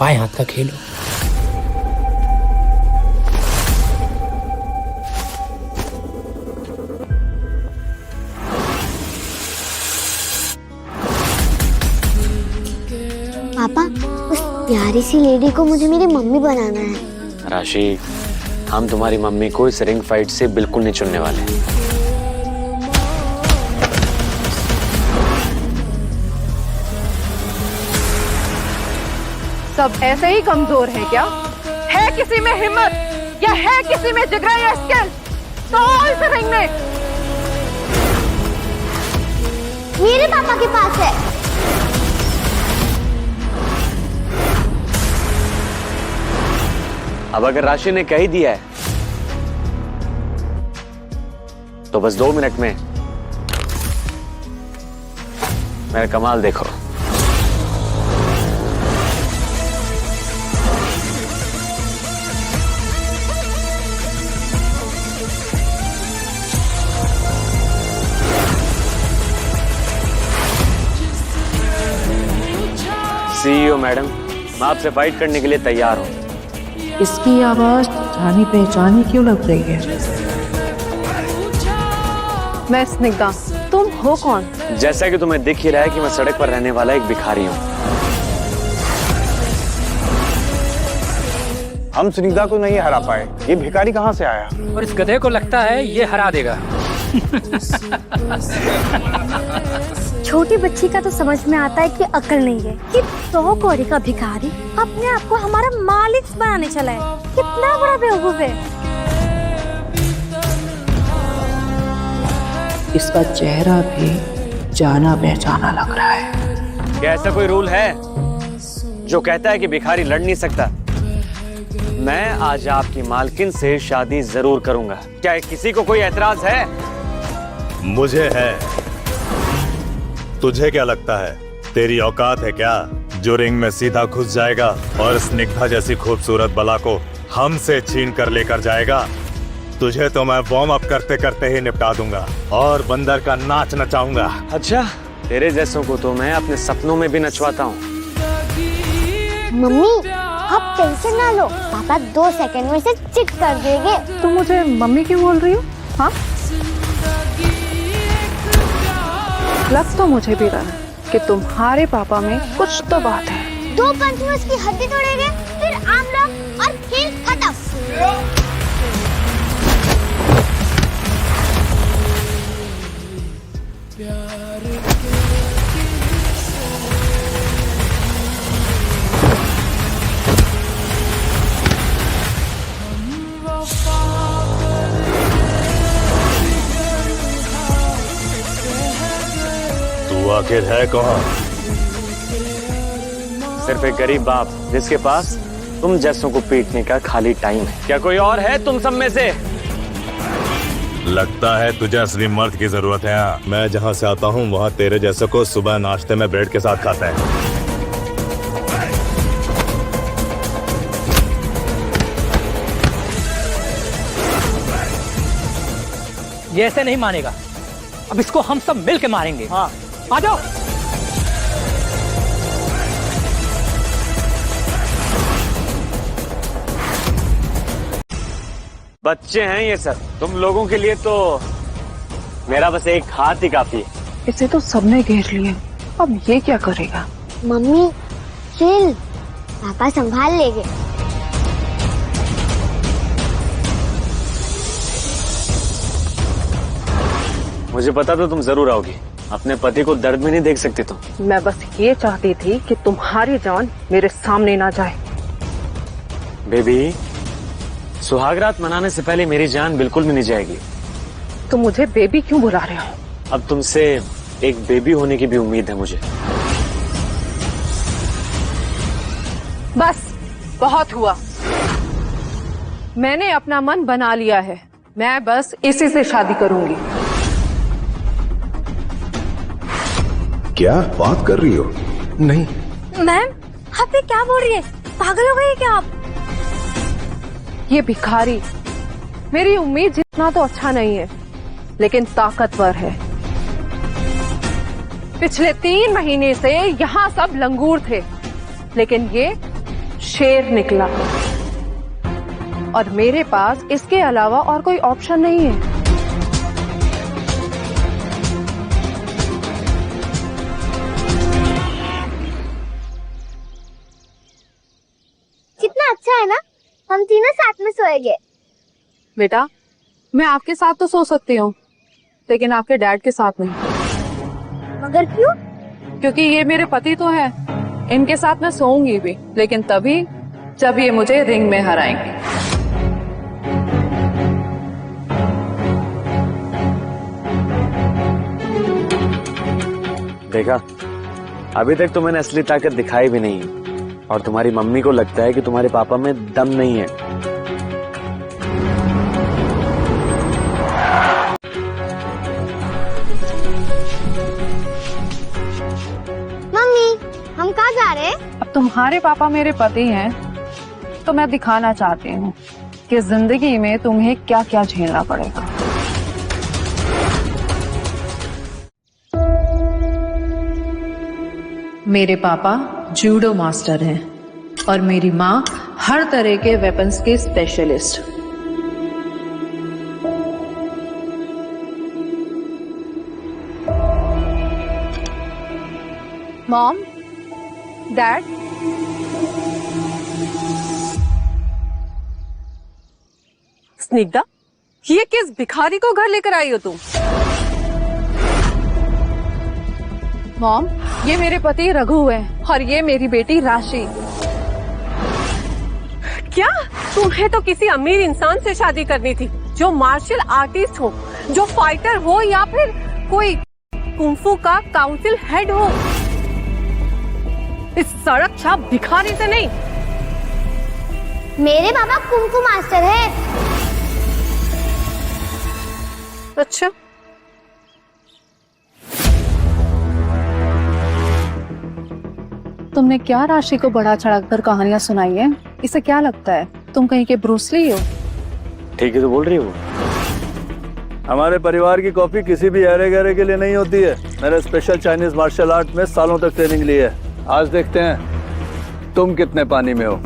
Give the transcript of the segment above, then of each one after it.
बाएं हाथ का खेल हो। पापा, उस प्यारी सी लेडी को मुझे मेरी मम्मी बनाना है। राशि, हम तुम्हारी मम्मी को इस रिंग फाइट से बिल्कुल नहीं चुनने वाले। सब ऐसे ही कमजोर है क्या? है किसी में हिम्मत या है किसी में जिगरा या स्किल? तो इस रिंग में मेरे पापा के पास है। अब अगर राशि ने कह ही दिया है तो बस 2 मिनट में मेरा कमाल देखो। सीईओ मैडम, मैं आपसे फाइट करने के लिए तैयार हूं। इसकी आवाज जानी पहचानी क्यों लग रही है? मैं स्निग्धा, तुम हो कौन? जैसा कि तुम्हें दिख ही रहा है कि मैं सड़क पर रहने वाला एक भिखारी हूँ। हम स्निग्धा को नहीं हरा पाए, ये भिखारी कहाँ से आया? और इस गधे को लगता है ये हरा देगा। छोटी बच्ची का तो समझ में आता है कि अकल नहीं है कि 100 कौड़ी का भिखारी अपने आप को हमारा मालिक बनाने चला है। कितना बड़ा बेवकूफ है। इसका चेहरा भी जाना पहचाना लग रहा है। क्या ऐसा कोई रूल है जो कहता है कि भिखारी लड़ नहीं सकता? मैं आज आपकी मालकिन से शादी जरूर करूंगा। क्या किसी को कोई एतराज है? मुझे है। तुझे क्या लगता है तेरी औकात है क्या जो रिंग में सीधा घुस जाएगा और स्निग्धा जैसी खूबसूरत बला को हमसे छीन कर लेकर जाएगा? तुझे तो मैं वार्म अप करते करते ही निपटा दूंगा और बंदर का नाच नचाऊंगा। अच्छा, तेरे जैसों को तो मैं अपने सपनों में भी नचवाता हूँ। मम्मी, आप टेंशन ना लो, पापा 2 सेकंड में इसे चिट कर देंगे। तुम मुझे मम्मी क्यों बोल रही हो? हाँ, लग तो मुझे भी रहा है कि तुम्हारे पापा में कुछ तो बात है। 2 पंच में उसकी हड्डी तोड़ेंगे, फिर आमला और खेल खत्म। तू आखिर है कौन? सिर्फ एक गरीब बाप जिसके पास तुम जैसों को पीटने का खाली टाइम है। क्या कोई और है तुम सब में से? लगता है तुझे असली मर्द की जरूरत है। मैं जहाँ से आता हूँ वहाँ तेरे जैसे को सुबह नाश्ते में ब्रेड के साथ खाता है। ये ऐसे नहीं मानेगा। अब इसको हम सब मिल के मारेंगे। हाँ, आ जाओ। बच्चे हैं ये सब। तुम लोगों के लिए तो मेरा बस एक हाथ ही काफी है। इसे तो सबने घेर लिया, अब ये क्या करेगा? मम्मी चिल, पापा संभाल लेंगे। मुझे पता था तुम जरूर आओगी। अपने पति को दर्द में नहीं देख सकती तुम। मैं बस ये चाहती थी कि तुम्हारी जान मेरे सामने ना जाए। बेबी, सुहागरात मनाने से पहले मेरी जान बिल्कुल भी नहीं जाएगी। तो मुझे बेबी क्यों बुला रहे हो? अब तुमसे एक बेबी होने की भी उम्मीद है मुझे। बस बहुत हुआ, मैंने अपना मन बना लिया है। मैं बस इसी से शादी करूंगी। क्या बात कर रही हो? नहीं। मैम, आप ये क्या बोल रही है? पागल हो गई क्या आप? ये भिखारी मेरी उम्मीद जितना तो अच्छा नहीं है, लेकिन ताकतवर है। पिछले 3 महीने से यहाँ सब लंगूर थे, लेकिन ये शेर निकला और मेरे पास इसके अलावा और कोई ऑप्शन नहीं है। कितना अच्छा है ना, हम तीनों साथ में सोएंगे। बेटा, मैं आपके साथ तो सो सकती हूँ, लेकिन आपके डैड के साथ नहीं। मगर क्यों? क्योंकि ये मेरे पति तो है, इनके साथ मैं सोऊंगी भी, लेकिन तभी जब ये मुझे रिंग में हराएंगे। देखा, अभी तक तो मैंने असली ताकत दिखाई भी नहीं है और तुम्हारी मम्मी को लगता है कि तुम्हारे पापा में दम नहीं है। मम्मी, हम कहाँ जा रहे हैं? अब तुम्हारे पापा मेरे पति हैं, तो मैं दिखाना चाहती हूँ कि जिंदगी में तुम्हें क्या क्या झेलना पड़ेगा। मेरे पापा जूडो मास्टर हैं और मेरी माँ हर तरह के वेपन्स के स्पेशलिस्ट। मॉम, डैड, स्निग्धा, ये किस भिखारी को घर लेकर आई हो तुम? मॉम, ये मेरे पति रघु हैं और ये मेरी बेटी राशि। क्या तुम्हें तो किसी अमीर इंसान से शादी करनी थी, जो मार्शल आर्टिस्ट हो, जो फाइटर हो, या फिर कोई कुंफू का काउंसिल हेड हो। इस सड़क छाप भिखारी से नहीं। मेरे पापा कुंफू मास्टर है। अच्छा, तुमने क्या राशि को बढ़ा चढ़ाकर कहानियां सुनाई है? इसे क्या लगता है तुम कहीं के ब्रूसली हो? ठीक है तो बोल रही हो। हमारे परिवार की कॉफी किसी भी अरे गहरे के लिए नहीं होती है। मैंने स्पेशल चाइनीज मार्शल आर्ट में सालों तक ट्रेनिंग ली है। आज देखते हैं तुम कितने पानी में हो।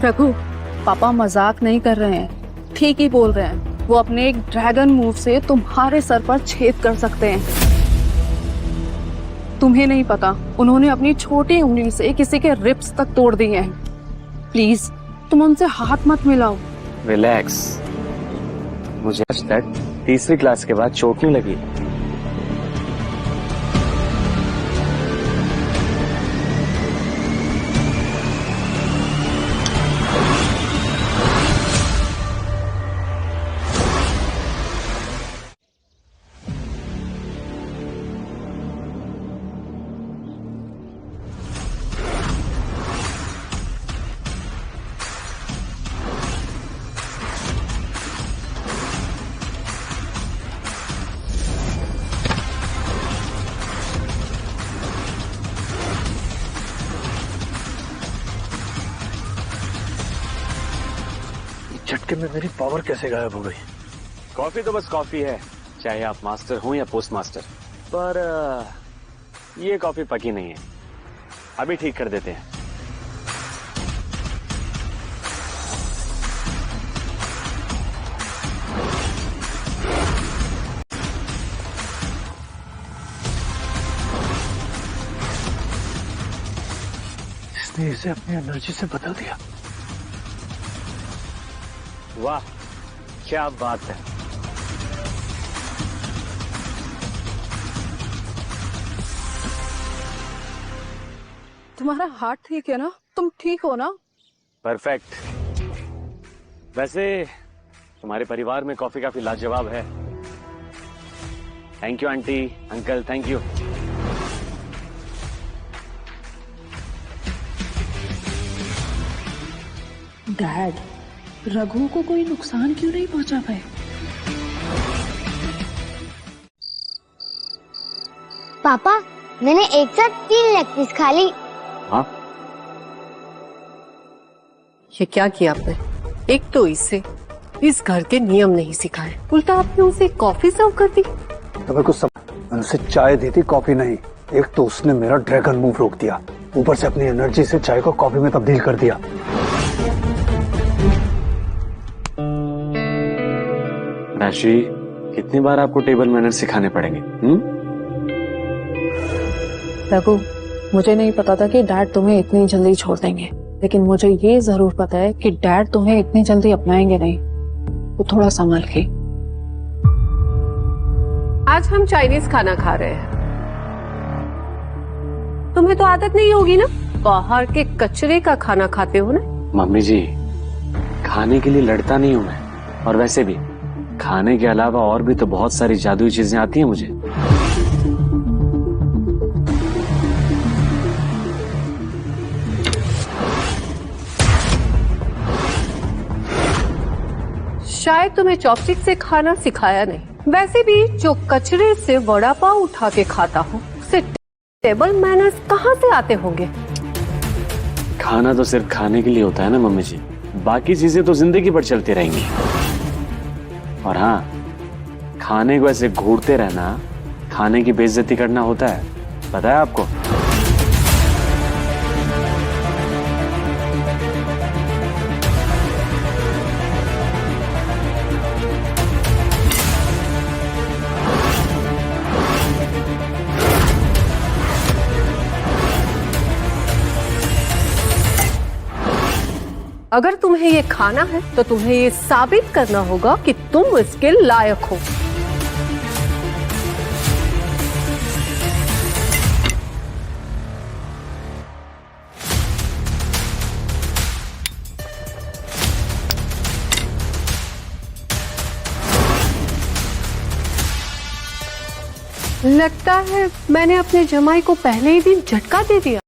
रघु, पापा मजाक नहीं कर रहे हैं, ठीक ही बोल रहे हैं। वो अपने एक ड्रैगन मूव से तुम्हारे सर पर छेद कर सकते हैं। तुम्हें नहीं पता, उन्होंने अपनी छोटी उंगली से किसी के रिब्स तक तोड़ दिए हैं। प्लीज तुम उनसे हाथ मत मिलाओ। रिलैक्स। मुझे आज तक तीसरी क्लास के बाद चोट नहीं लगी। झटके में मेरी पावर कैसे गायब हो गई? कॉफी तो बस कॉफी है, चाहे आप मास्टर हो या पोस्ट मास्टर। पर ये कॉफी पकी नहीं है, अभी ठीक कर देते हैं। इसने इसे अपनी एनर्जी से बदल दिया। वाह, क्या बात है। तुम्हारा हार्ट ठीक है ना? तुम ठीक हो ना? परफेक्ट। वैसे तुम्हारे परिवार में कॉफी काफी लाजवाब है। Thank you aunty, uncle, thank you. Dad, Raghu को कोई नुकसान क्यों नहीं पहुंचा पाए? पापा, मैंने एक साथ 3 लेग पीस खा ली। हाँ? ये क्या किया आपने? एक तो इसे इस घर के नियम नहीं सिखाए, उल्टा आपने उसे कॉफी सर्व कर दी। तुम्हें कुछ मैंने उसे चाय दी थी, कॉफी नहीं। एक तो उसने मेरा ड्रैगन मूव रोक दिया, ऊपर से अपनी एनर्जी से चाय को कॉफी में तब्दील कर दिया। राशि, कितनी बार आपको टेबल मैनर सिखाने पड़ेंगे? रघु, मुझे नहीं पता था कि डैड तुम्हें इतनी जल्दी छोड़ देंगे, लेकिन मुझे ये जरूर पता है कि डैड तुम्हें इतनी जल्दी अपनाएंगे नहीं। तो थोड़ा संभल के। आज हम चाइनीज खाना खा रहे हैं। तुम्हें तो आदत नहीं होगी ना, बाहर के कचरे का खाना खाते हो ना। मम्मी जी, खाने के लिए लड़ता नहीं हूं मैं, और वैसे भी खाने के अलावा और भी तो बहुत सारी जादुई चीजें आती हैं मुझे। शायद तुम्हें चॉपस्टिक से खाना सिखाया नहीं। वैसे भी जो कचरे से वड़ा पाव उठा के खाता हो, उसे टेबल मैनर्स कहाँ से आते होंगे? खाना तो सिर्फ खाने के लिए होता है ना मम्मी जी, बाकी चीजें तो जिंदगी भर चलती रहेंगी। और हाँ, खाने को ऐसे घूरते रहना खाने की बेइज्जती करना होता है, पता है आपको? अगर तुम्हें ये खाना है तो तुम्हें ये साबित करना होगा कि तुम इसके लायक हो। लगता है मैंने अपने जमाई को पहले ही दिन झटका दे दिया।